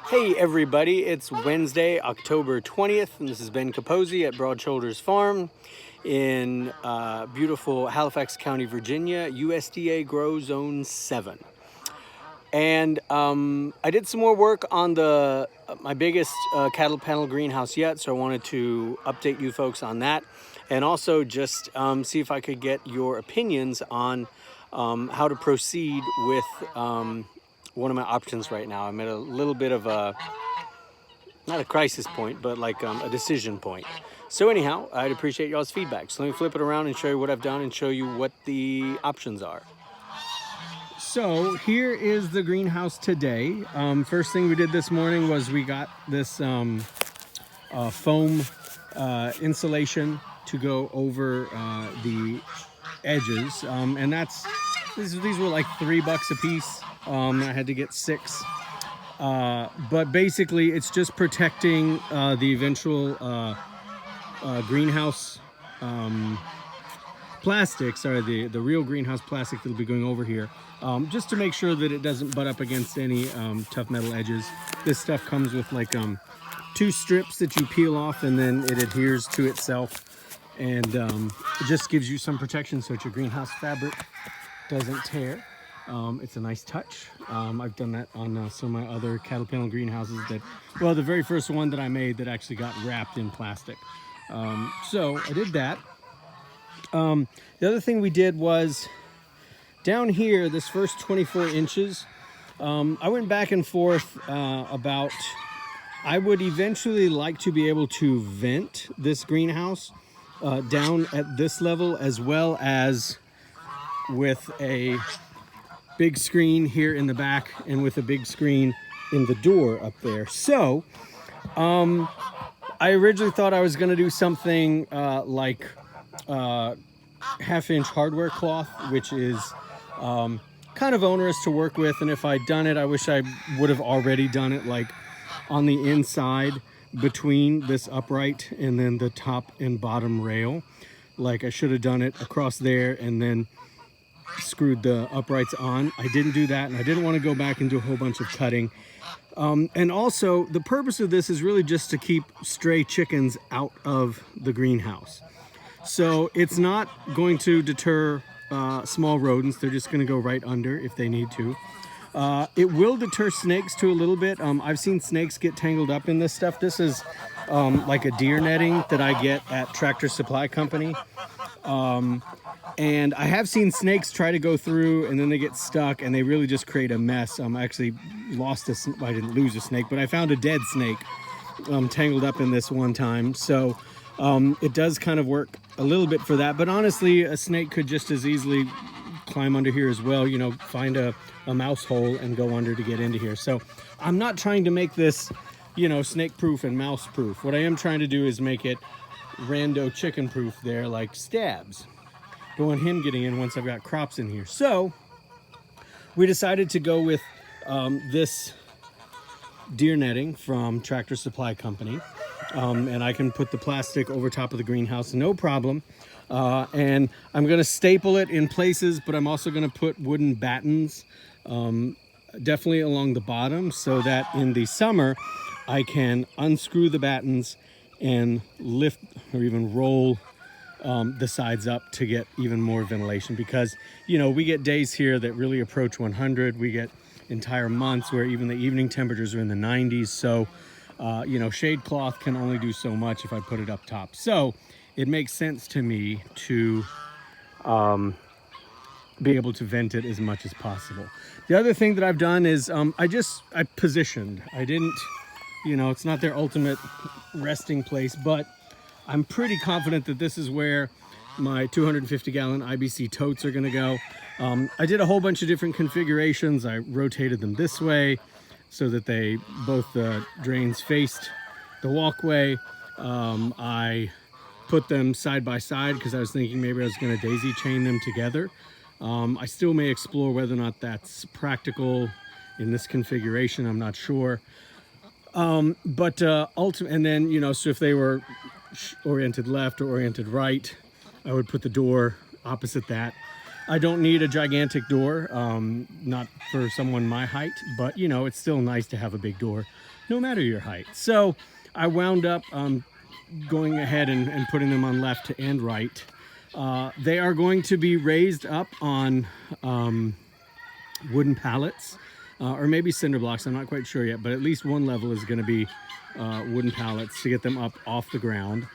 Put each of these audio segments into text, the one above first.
Hey everybody, it's Wednesday, October 20th, and this is Ben Capozzi at Broad Shoulders Farm in beautiful Halifax County, Virginia, USDA Grow Zone 7. And I did some more work on my biggest cattle panel greenhouse yet, so I wanted to update you folks on that, and also just see if I could get your opinions on how to proceed with one of my options right now. I'm at a little bit of not a crisis point, but like a decision point. So anyhow, I'd appreciate y'all's feedback. So let me flip it around and show you what I've done and show you what the options are. So here is the greenhouse today. First thing we did this morning was we got this foam insulation to go over the edges, and these were like $3 a piece. I had to get 6, but basically it's just protecting the eventual greenhouse plastics, or the real greenhouse plastic that'll be going over here, just to make sure that it doesn't butt up against any tough metal edges. This stuff comes with like 2 strips that you peel off, and then it adheres to itself, and it just gives you some protection so that your greenhouse fabric doesn't tear. It's a nice touch. I've done that on some of my other cattle panel greenhouses the very first one that I made that actually got wrapped in plastic. So I did that. The other thing we did was down here, this first 24 inches, I went back and forth about, I would eventually like to be able to vent this greenhouse down at this level, as well as with a big screen here in the back and with a big screen in the door up there. So I originally thought I was going to do something like half-inch hardware cloth, which is kind of onerous to work with, and if I'd done it, I wish I would have already done it like on the inside between this upright and then the top and bottom rail. Like I should have done it across there and then screwed the uprights on. I didn't do that, and I didn't want to go back and do a whole bunch of cutting. And also, the purpose of this is really just to keep stray chickens out of the greenhouse. So it's not going to deter small rodents. They're just going to go right under if they need to. It will deter snakes too a little bit. I've seen snakes get tangled up in this stuff. This is like a deer netting that I get at Tractor Supply Company. And I have seen snakes try to go through and then they get stuck and they really just create a mess. I actually I didn't lose a snake, but I found a dead snake tangled up in this one time. So it does kind of work a little bit for that. But honestly, a snake could just as easily climb under here as well, you know, find a mouse hole and go under to get into here. So I'm not trying to make this, you know, snake proof and mouse proof. What I am trying to do is make it rando chicken proof there, like Stabs. Don't want him getting in once I've got crops in here. So we decided to go with this deer netting from Tractor Supply Company. And I can put the plastic over top of the greenhouse, no problem. And I'm going to staple it in places, but I'm also going to put wooden battens definitely along the bottom, so that in the summer I can unscrew the battens and lift or even roll the sides up to get even more ventilation, because, you know, we get days here that really approach 100. We get entire months where even the evening temperatures are in the 90s. So, you know, shade cloth can only do so much if I put it up top. So it makes sense to me to be able to vent it as much as possible. The other thing that I've done is I positioned. I didn't, you know, it's not their ultimate resting place, but I'm pretty confident that this is where my 250-gallon IBC totes are going to go. I did a whole bunch of different configurations. I rotated them this way so that both the drains faced the walkway. I put them side by side because I was thinking maybe I was going to daisy chain them together. I still may explore whether or not that's practical in this configuration. I'm not sure. But ultimately, and then, you know, so if they were oriented left or oriented right, I would put the door opposite that. I don't need a gigantic door, not for someone my height, but you know, it's still nice to have a big door, no matter your height. So I wound up going ahead and putting them on left and right. They are going to be raised up on wooden pallets, or maybe cinder blocks. I'm not quite sure yet, but at least one level is going to be wooden pallets to get them up off the ground.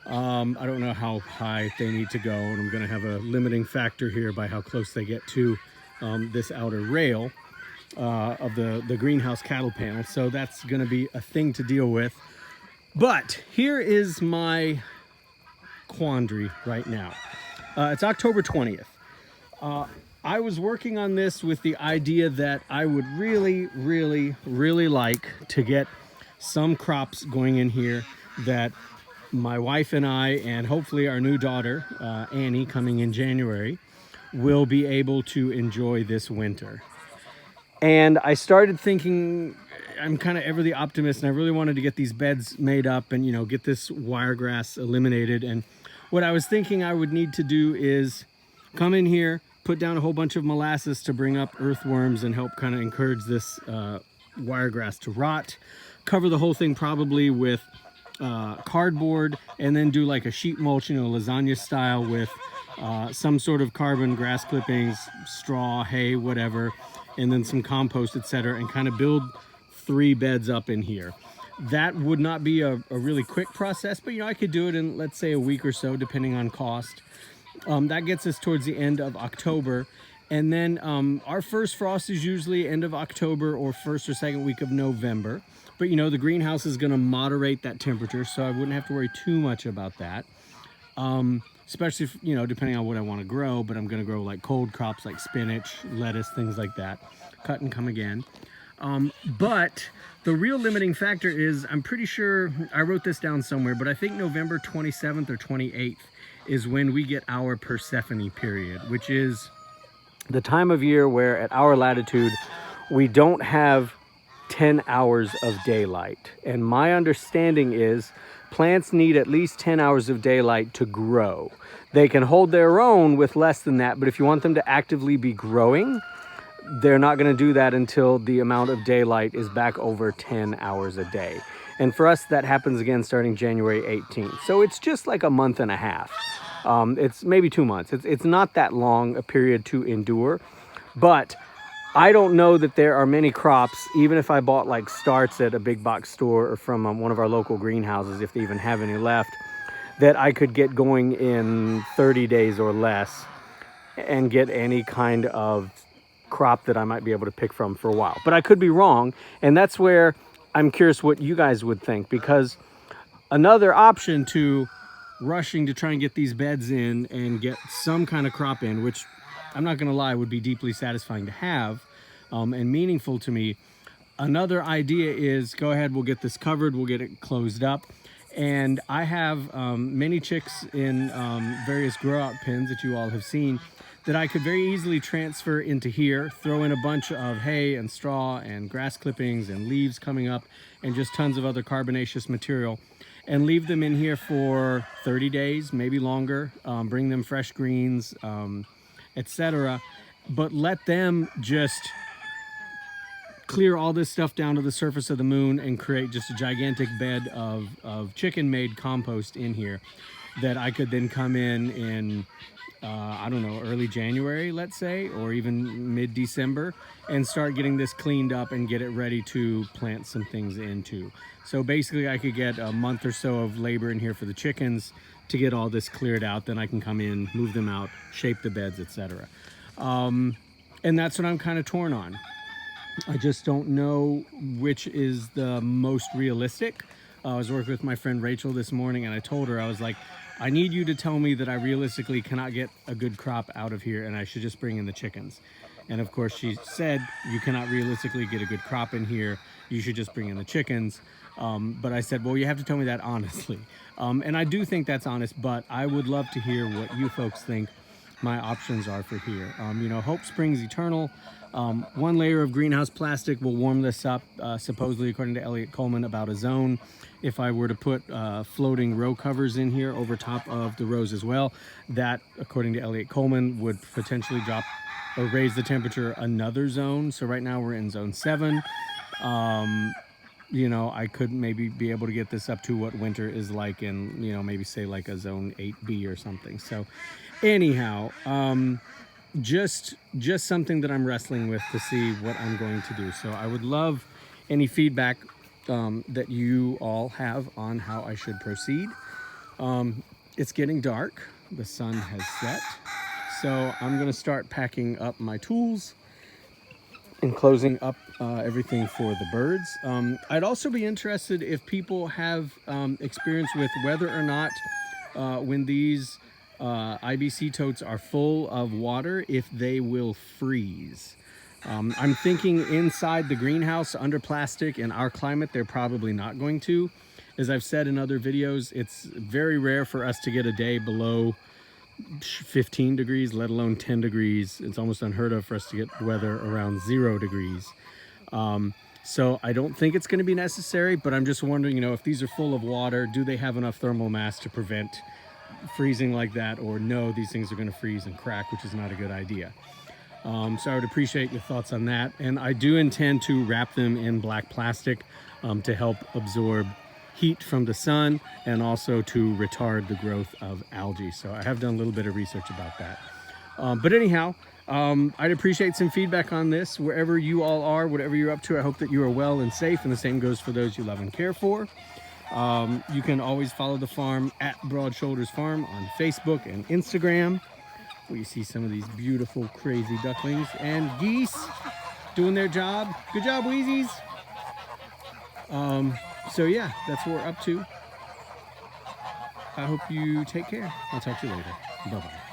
I don't know how high they need to go, and I'm going to have a limiting factor here by how close they get to this outer rail of the greenhouse cattle panel. So that's going to be a thing to deal with. But here is my quandary right now. It's October 20th. I was working on this with the idea that I would really like to get some crops going in here that my wife and I, and hopefully our new daughter, Annie, coming in January, will be able to enjoy this winter. And I started thinking, I'm kind of ever the optimist, and I really wanted to get these beds made up and, you know, get this wiregrass eliminated. And what I was thinking I would need to do is come in here, put down a whole bunch of molasses to bring up earthworms and help kind of encourage this wiregrass to rot. Cover the whole thing probably with cardboard, and then do like a sheet mulch, you know, lasagna style, with some sort of carbon, grass clippings, straw, hay, whatever, and then some compost, etc., and kind of build 3 beds up in here. That would not be a really quick process, but you know, I could do it in, let's say, a week or so, depending on cost. That gets us towards the end of October, and then our first frost is usually end of October or first or second week of November. But you know, the greenhouse is going to moderate that temperature, so I wouldn't have to worry too much about that. Especially if, you know, depending on what I want to grow, but I'm going to grow like cold crops like spinach, lettuce, things like that. Cut and come again. But the real limiting factor is, I'm pretty sure I wrote this down somewhere, but I think November 27th or 28th is when we get our Persephone period, which is the time of year where at our latitude we don't have 10 hours of daylight. And my understanding is plants need at least 10 hours of daylight to grow. They can hold their own with less than that, but if you want them to actively be growing, they're not going to do that until the amount of daylight is back over 10 hours a day. And for us, that happens again starting January 18th. So it's just like a month and a half. It's maybe 2 months. It's not that long a period to endure, but I don't know that there are many crops, even if I bought like starts at a big box store or from one of our local greenhouses, if they even have any left, that I could get going in 30 days or less and get any kind of crop that I might be able to pick from for a while. But I could be wrong, and that's where I'm curious what you guys would think, because another option to rushing to try and get these beds in and get some kind of crop in, which I'm not going to lie would be deeply satisfying to have and meaningful to me. Another idea is, go ahead, we'll get this covered, we'll get it closed up. And I have many chicks in various grow out pens that you all have seen that I could very easily transfer into here, throw in a bunch of hay and straw and grass clippings and leaves coming up and just tons of other carbonaceous material, and leave them in here for 30 days, maybe longer, bring them fresh greens, etc. But let them just clear all this stuff down to the surface of the moon and create just a gigantic bed of chicken-made compost in here that I could then come in I don't know, early January, let's say, or even mid-December, and start getting this cleaned up and get it ready to plant some things into. So basically I could get a month or so of labor in here for the chickens to get all this cleared out. Then I can come in, move them out, shape the beds, etc. And that's what I'm kind of torn on. I just don't know which is the most realistic. I was working with my friend Rachel this morning, and I told her, I was like, I need you to tell me that I realistically cannot get a good crop out of here and I should just bring in the chickens. And of course she said, you cannot realistically get a good crop in here, you should just bring in the chickens. But I said, well, you have to tell me that honestly. And I do think that's honest, but I would love to hear what you folks think. my options are for here. You know, hope springs eternal. One layer of greenhouse plastic will warm this up, supposedly according to Elliot Coleman, about a zone. If I were to put floating row covers in here over top of the rows as well, that, according to Elliot Coleman, would potentially drop or raise the temperature another zone. So right now we're in zone 7. You know, I could maybe be able to get this up to what winter is like in, you know, maybe say like a zone 8B or something. So anyhow, just something that I'm wrestling with to see what I'm going to do. So I would love any feedback that you all have on how I should proceed. It's getting dark. The sun has set. So I'm going to start packing up my tools and closing up everything for the birds. I'd also be interested if people have experience with whether or not when these IBC totes are full of water, if they will freeze. I'm thinking inside the greenhouse under plastic in our climate, they're probably not going to. As I've said in other videos, it's very rare for us to get a day below 15 degrees, let alone 10 degrees. It's almost unheard of for us to get weather around 0 degrees. So I don't think it's going to be necessary, but I'm just wondering, you know, if these are full of water, do they have enough thermal mass to prevent freezing like that, or no, these things are going to freeze and crack, which is not a good idea. So I would appreciate your thoughts on that. And I do intend to wrap them in black plastic to help absorb heat from the sun and also to retard the growth of algae. So I have done a little bit of research about that. But anyhow, I'd appreciate some feedback on this wherever you all are, whatever you're up to. I hope that you are well and safe, and the same goes for those you love and care for. You can always follow the farm at Broad Shoulders Farm on Facebook and Instagram, where you see some of these beautiful, crazy ducklings and geese doing their job. Good job, Wheezies. So yeah, that's what we're up to. I hope you take care. I'll talk to you later. Bye-bye.